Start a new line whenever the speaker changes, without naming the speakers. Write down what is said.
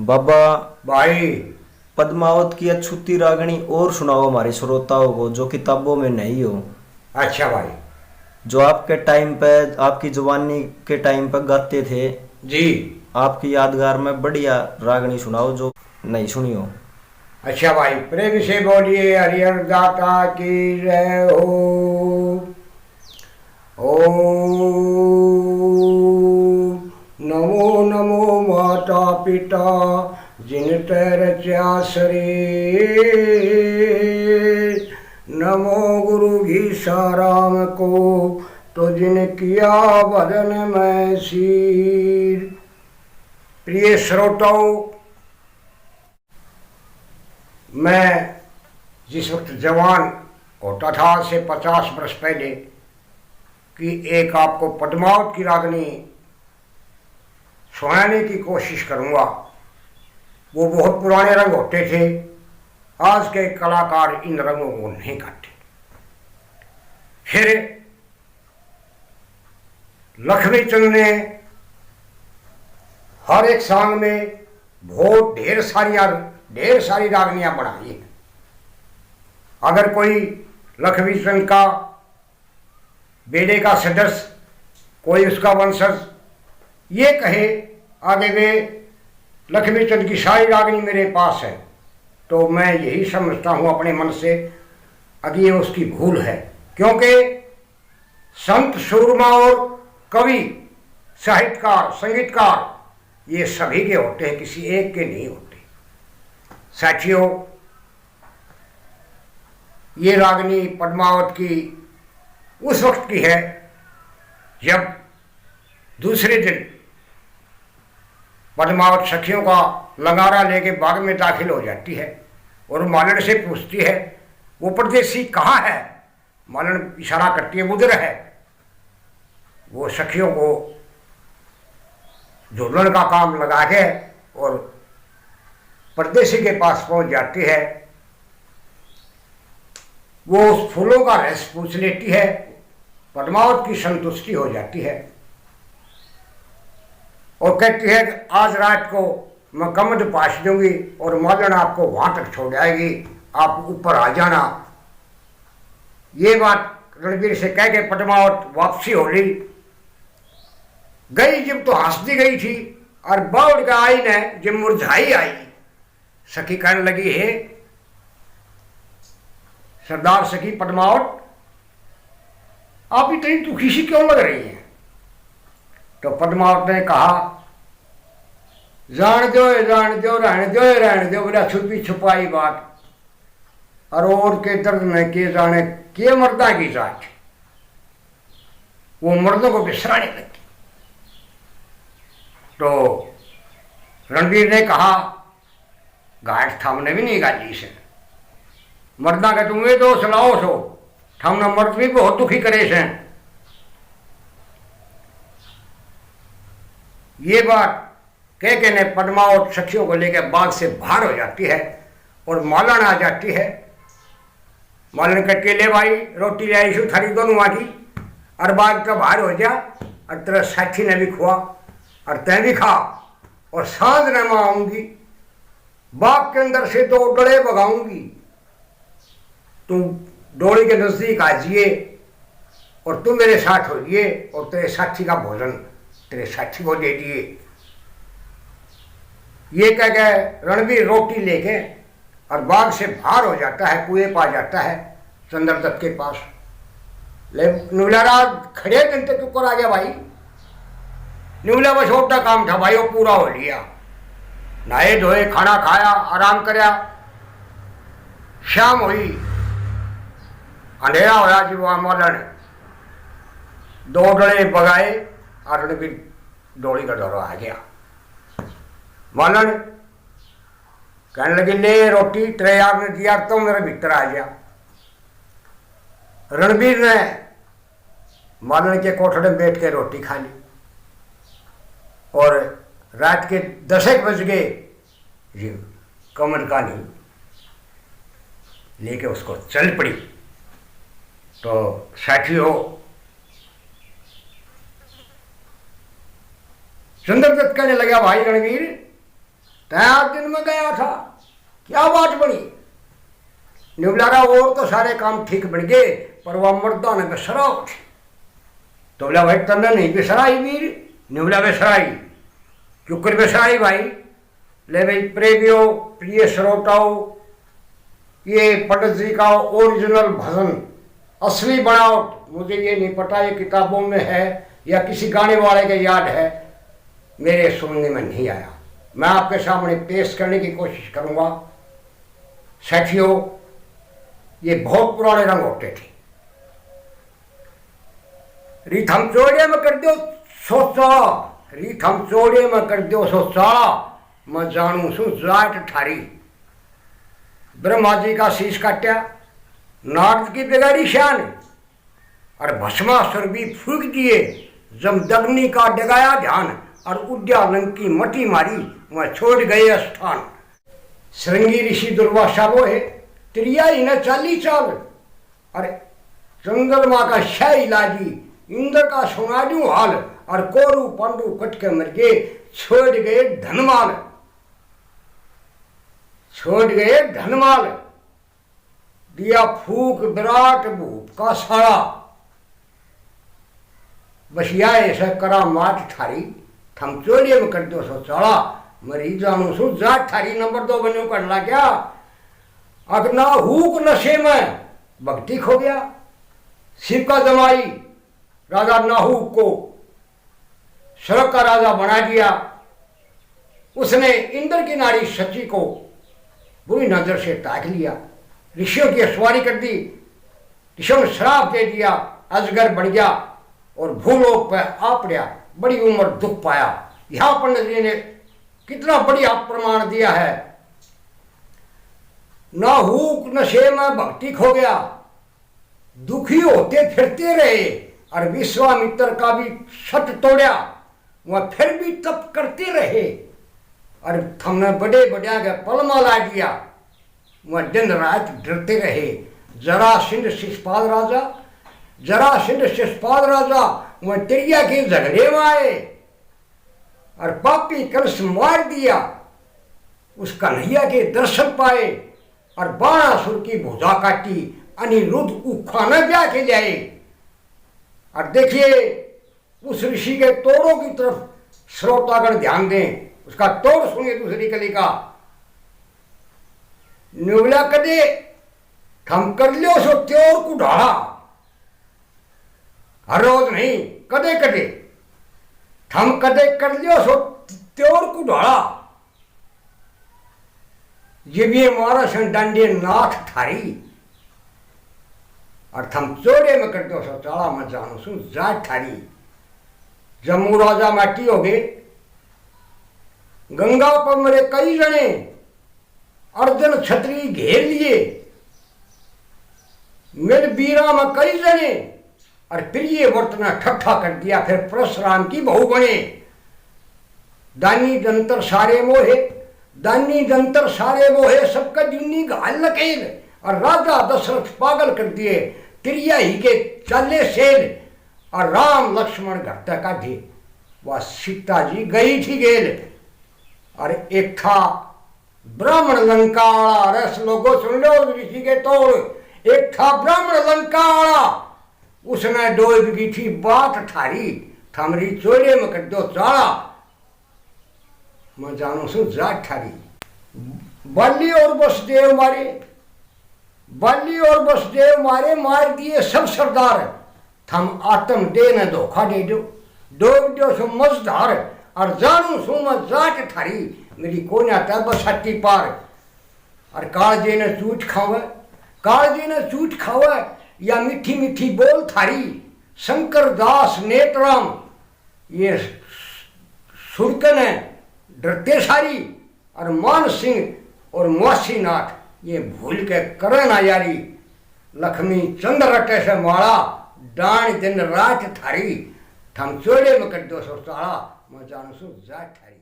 बाबा,
भाई।
पद्मावत की अछूती रागनी और सुनाओ हमारे श्रोताओं को, जो किताबों में नहीं हो।
अच्छा भाई।
जो आपके टाइम पे, आपकी जवानी के टाइम पे गाते थे।
जी।
आपकी यादगार में बढ़िया रागनी सुनाओ जो नहीं सुनी हो।
अच्छा भाई, प्रेम से बोलिए हरिहर दाता की जय हो। ओम नमो नमो माता पिता जिन रचा शरीर। नमो गुरु घीसा राम को तो जिन किया बदन में शीर। प्रिय श्रोताओं, मैं जिस वक्त जवान होता था, आज से 50 वर्ष पहले की एक आपको पद्मावत की रागनी सुनाने की कोशिश करूंगा। वो बहुत पुराने रंग होते थे, आज के कलाकार इन रंगों को नहीं करते। फिर लक्ष्मीचंद ने हर एक सांग में बहुत ढेर सारी रागनियां बनाई हैं। अगर कोई लक्ष्मीचंद का बेटे का सदस्य, कोई उसका वंशज ये कहे आगे वे लक्ष्मीचंद की सारी रागनी मेरे पास है, तो मैं यही समझता हूँ अपने मन से अभी ये उसकी भूल है। क्योंकि संत, सूरमा और कवि, साहित्यकार, संगीतकार ये सभी के होते हैं, किसी एक के नहीं होते। साथियों, ये रागनी पद्मावत की उस वक्त की है जब दूसरे दिन पद्मावत सखियों का लंगारा लेके बाग में दाखिल हो जाती है और मालन से पूछती है वो परदेसी कहाँ है। मालन इशारा करती है उधर है। वो सखियों को झूलन का काम लगा के और परदेसी के पास पहुंच जाती है। वो उस फूलों का रस पूछ लेती है, पद्मावत की संतुष्टि हो जाती है और कहती है कि आज रात को मैं कमंड पास दूंगी और मालन आपको वहां तक छोड़ जाएगी, आप ऊपर आ जाना। ये बात रणवीर से कह के पद्मावत वापसी हो ली। गई जब तो हंसती गई थी और बाउड़ का आई ने जब मुरझाई आई। सखी कहने लगी है सरदार सखी पद्मावत, आप इतनी दुखी सी क्यों लग रही हैं। तो पद्मावत ने कहा जान दो रहने दो मेरा छुपी छुपाई बात, और के दर्द में के जाने के मर्दा की जात। वो मर्दों को बिसराने लगी। तो रणवीर ने कहा घाट थमने भी नहीं गाली से, मर्दा का तुम्हें दोष लाओ सो, थमना मर्द भी बहुत दुखी करे से। ये बात कह के ने पद्मावत सखियों को लेकर बाग से बाहर हो जाती है और मालन आ जाती है। मालन कहती ले भाई रोटी ले आई शू थारी दोनों माँ की, और बाग का बाहर हो जा और तेरा साथी ने भी खुआ और तय भी खा, और सांझ न मैं आऊंगी बाग के अंदर से 2 डले भगाऊंगी। तुम डोली के नजदीक आ जाइए और तुम मेरे साथ हो जाइए और तेरे साथी का भोजन तेरे साथी को दे दिए। ये कह के रणवीर रोटी लेके और बाग से बाहर हो जाता है, कुएं पा जाता है चंद्रदत्त के पास। ले न्यूला खड़े दिन तक क्यों आ गया भाई। न्यूला बस छोटा काम था भाई, वो पूरा हो लिया। नहाए धोए, खाना खाया, आराम करया, शाम हुई, अंधेरा होया जी। वह मालन 2 डले बगाए और रणवीर डोली का दौरा आ गया। मालन कहने लगी ले रोटी तेरे यार ने दिया तो मेरे भीतर आ गया। रणवीर ने मालन के कोठड़े में बैठ के रोटी खा ली और रात के 10 बज गए जी कमर का नहीं लेके उसको चल पड़ी। तो साथियों, चंद्रदत्त कहने लगा भाई रणवीर तय 8 दिन में गया था, क्या बात बनी? निबलारा और तो सारे काम ठीक बन गए, पर वह मर्दा ने बेसराव थी। तो बोला भाई तुमने नहीं बेसराई वीर? निबला बेसराई, क्यों कर बेसराई भाई? ले भाई प्रेमियों, प्रिय श्रोताओं, ये पंडित जी का ओरिजिनल भजन असली बनावट, मुझे ये नहीं पता ये किताबों में है या किसी गाने वाले के याद है, मेरे सुनने में नहीं आया। मैं आपके सामने पेश करने की कोशिश करूंगा। साथियों, ये बहुत पुराने रंग होते थे। रीत हम चोड़े में कर दो सोचा, रीत हम चोड़े में कर दो सोचा, मैं जानू सू जाट ठारी। ब्रह्मा जी का शीश काटा, नारद की बिगाड़ी शान, और भस्मासुर भी फूक दिए। जमदग्नि का डगाया ध्यान, और उद्यालन की मटी मारी, वह छोड़ गए स्थान। श्रृंगी ऋषि दुर्वासा वो है, त्रिया ही न चाली चाल, अरे चंद्रमा का शाह इलाजी, इंद्र का सुना दूं हाल, और कोरु पांडु कट के मर गए, छोड़ गए धनमाल, छोड़ गए धनमाल। दिया फूक विराट भूप का साड़ा, बसिया ऐसा करा मात ठारी, थम चोलिए में कर दो सो चाड़ा, मरी जानू सो जाट ठारी। नंबर 2 बनो कर ला क्या? अब ना हुक नशे में भक्ति खो गया। शिव का जमाई राजा नाहूक को स्वर्ग का राजा बना दिया। उसने इंद्र की नारी सची को बुरी नजर से ताक लिया, ऋषियों की अखबारी कर दी, ऋषियों ने श्राप दे दिया, अजगर बढ़ गया और भूलोक पर आ पड़ा, बड़ी उम्र दुख पाया। यहां पंडित जी ने कितना बढ़िया प्रमाण दिया है। नाहूक नशे में भक्ति खो गया, दुखी होते फिरते रहे, और विश्वामित्र का भी सत तोड़ा, वह फिर भी तप करते रहे, और हमने बड़े बड़े के पलमा ला दिया, वह दिन रात डरते रहे। जरासिंध शिशुपाल राजा, जरासिंध शिशुपाल राजा वह तिरिया के झगड़े में आए, और पापी कंस मार दिया, उस कन्हैया के दर्शन पाए, और बाणासुर की भुजा काटी, अनिरुद्ध उखाना ब्याह के जाए। और देखिए उस ऋषि के तोड़ों की तरफ श्रोतागण ध्यान दें, उसका तोड़ सुनिए दूसरी कली का। न्यूला कदे थम कर लियो सो त्योर को ढाड़ा, हर रोज नहीं, कदे कदे थम कदे कर लियो सो त्योर को ढाड़ा। ये भी मारा सन डांडे नाथ थारी, और थम चोड़े में कर दो सो चाड़ा, मैं जानू सू जाट थारी। जम्मू राजा माटी हो गए, गंगा पर मेरे कई जने, अर्जुन छतरी घेर लिए, मेरे बीरा में कई जने, और प्रिय वर्तना ठट्ठा कर दिया, फिर परशुराम की बहू बने। दानी जंतर सारे मोहे, दानी जंतर सारे मोहे, सबका दिन्नी घाल लकेल, और राजा दशरथ पागल कर दिए, त्रिया ही के चाले सेल, और राम लक्ष्मण घर तक काढ़े। वह सीता जी गई थी गेल, और एक था ब्राह्मण लंका वाला, रस लोगों सुन लो ऋषि के तोड़। एक था ब्राह्मण लंका वाला, उसने डोब की थी बात ठारी, थमरी चोले में कर दो चाड़ा, मैं जानू सू जाट ठारी। बल्ली और वसुदेव मारे, बल्ली और वसुदेव मारे, मार दिए सब सरदार, थम आत्म दे न धोखा दे दो, डोब दो सो मजदार, और जानू सू मैं जाट ठारी, मेरी कोन्या तब सट्टी पार। और कालजे ने चूट खावे, कालजे ने चूट खावे, या मीठी मीठी बोल थारी, शंकर दास नेतराम ये सुरकन है डरते सारी, और मान सिंह और मौसीनाथ ये भूल के करन आयारी। लक्ष्मी चंद्र रटे से माला, डाण दिन रात थारी, थम चोड़े में कर दो सो साड़ा, मैं जानू सू जाट थारी।